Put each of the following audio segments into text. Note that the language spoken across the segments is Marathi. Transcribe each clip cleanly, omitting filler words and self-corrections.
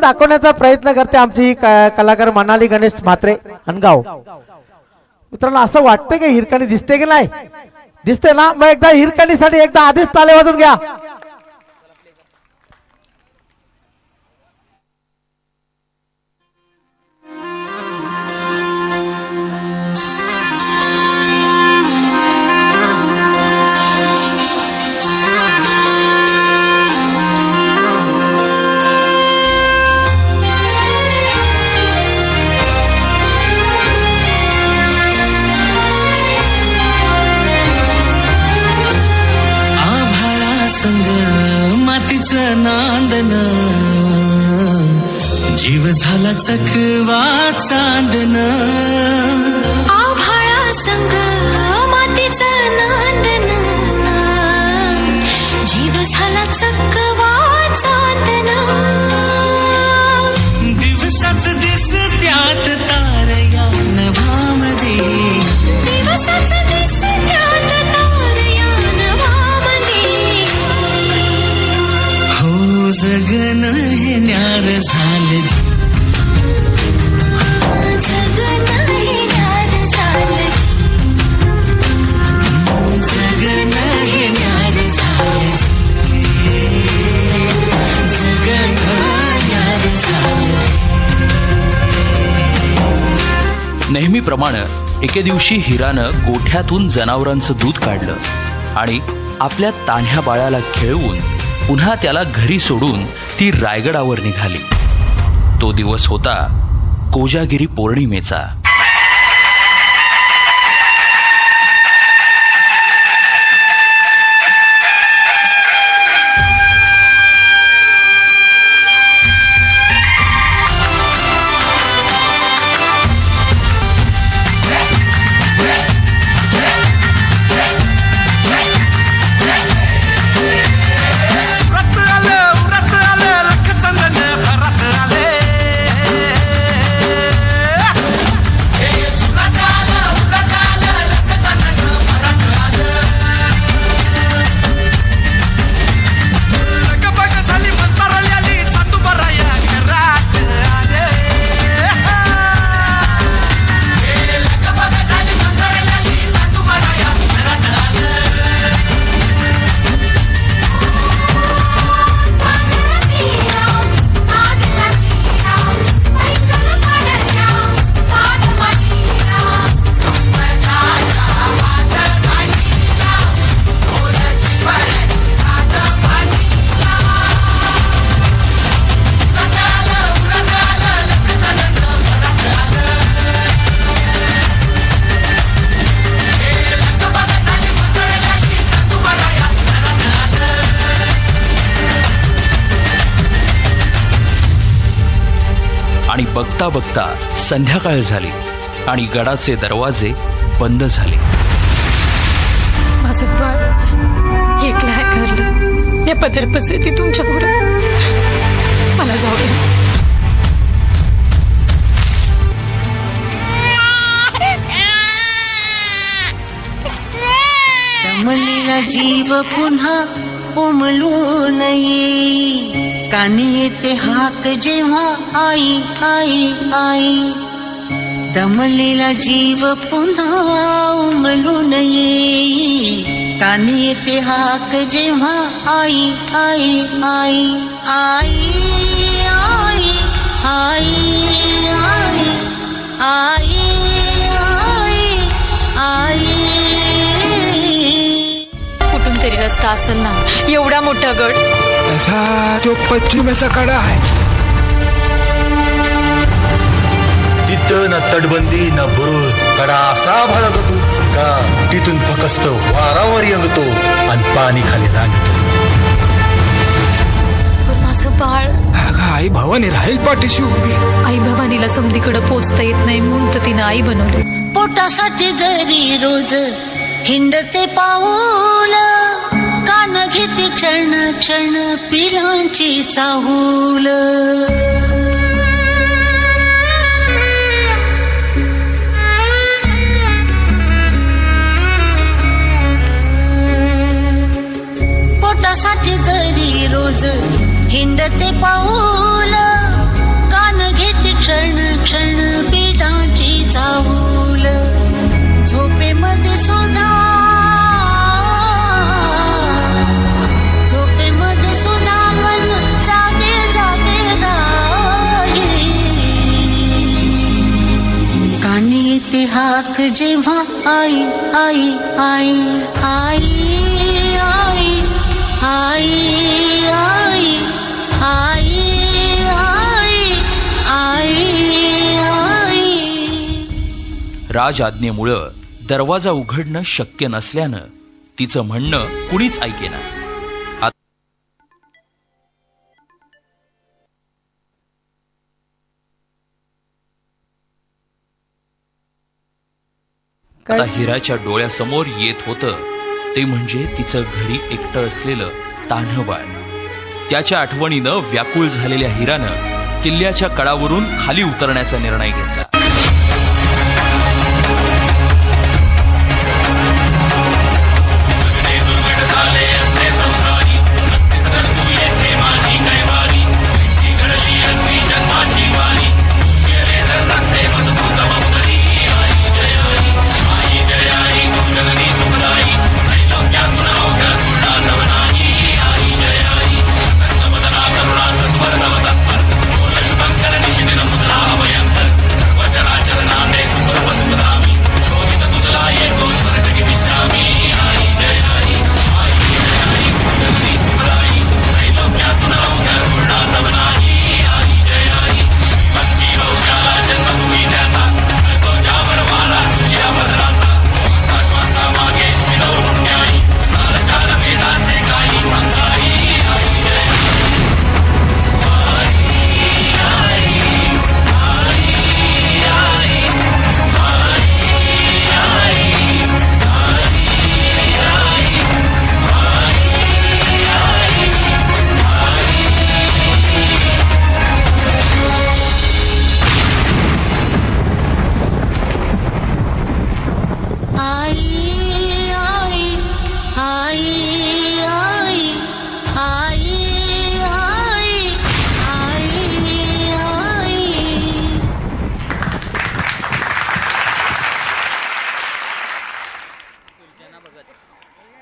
दाखवण्याचा प्रयत्न करते आमची कलाकार मनाली गणेश म्हात्रे अनगाव. मित्रांनो असं वाटतं की हिरकणी दिसते की नाही? दिसते ना? मग एकदा हिरकणीसाठी एकदा आधीच ताले वाजून घ्या. नांदन जीव झाला चकवा चांदन. आभाळा संग मातीचं नांदन जीव झाला चकवा चांदन. दिवसाच दिस त्यात तारया नभामध्ये, दिवसाच दिस त्यात तारया नभामध्ये. हो जगन हे न्यार झालं, जगन हे न्यार झालं, जगन हे न्यार झालं, जगन न्यार झालं. नेहमीप्रमाणे एके दिवशी हिरानं गोठ्यातून जनावरांचं दूध काढलं आणि आपल्या तान्ह्या बाळाला खेळवून पुन्हा त्याला घरी सोडून ती रायगडावर निघाली. तो दिवस होता कोजागिरी पौर्णिमेचा. आणि बघता बघता संध्याकाळ झाली आणि गडाचे दरवाजे बंद झाले. माझं बाळ एकलं आहे घरलं. या पदरपसरती तुमच्या पुढे मला जाऊ दे. दमलेला जीव पुन्हा उमलून येई, कानी येते हाक जेव्हा आई आई आई. दमलेला जीव पुन्हा उमलून येई, कानी येते हाक जेव्हा आई आई आई आई आई आई आई आई आई. कुठून तरी रस्ता असेल ना? एवढा मोठा गड, असा जो पश्चिमेचा कडा आहे, तिथं ना तटबंदी ना बुरुज, कडा असा भडकतो का तिथून फकस्त वारावर यंगतो आणि पाणी खाली लागतो. पण माझं बाळ, अगं आई भवानी राहील पाठीशी उभी. आई भवानीला समधीकडे पोचता येत नाही म्हणून तर तिनं आई बनवले. पोटासाठी जरी रोज हिंडते पाऊल, कान घेते क्षण क्षण पिलांची चाहूल. पोटासाठी जरी रोज हिंडते पाऊल, हाक जेव्हा आई आई आई आई आई आई आई आई आई आई राज आज्ञेमुळं दरवाजा उघडणं शक्य नसल्यानं तिचं म्हणणं कुणीच ऐकेना. आता हिराच्या डोळ्यासमोर येत होतं ते म्हणजे तिचं घरी एकटं असलेलं तान्हं बाळ. त्याच्या आठवणीनं व्याकुळ झालेल्या हिरानं किल्ल्याच्या कडावरून खाली उतरण्याचा निर्णय घेतला.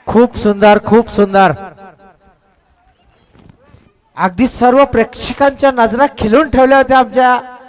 खूप सुंदर, खूप सुंदर. अगदी सर्व प्रेक्षकांच्या नजरा खिलून ठेवल्या होत्या आमच्या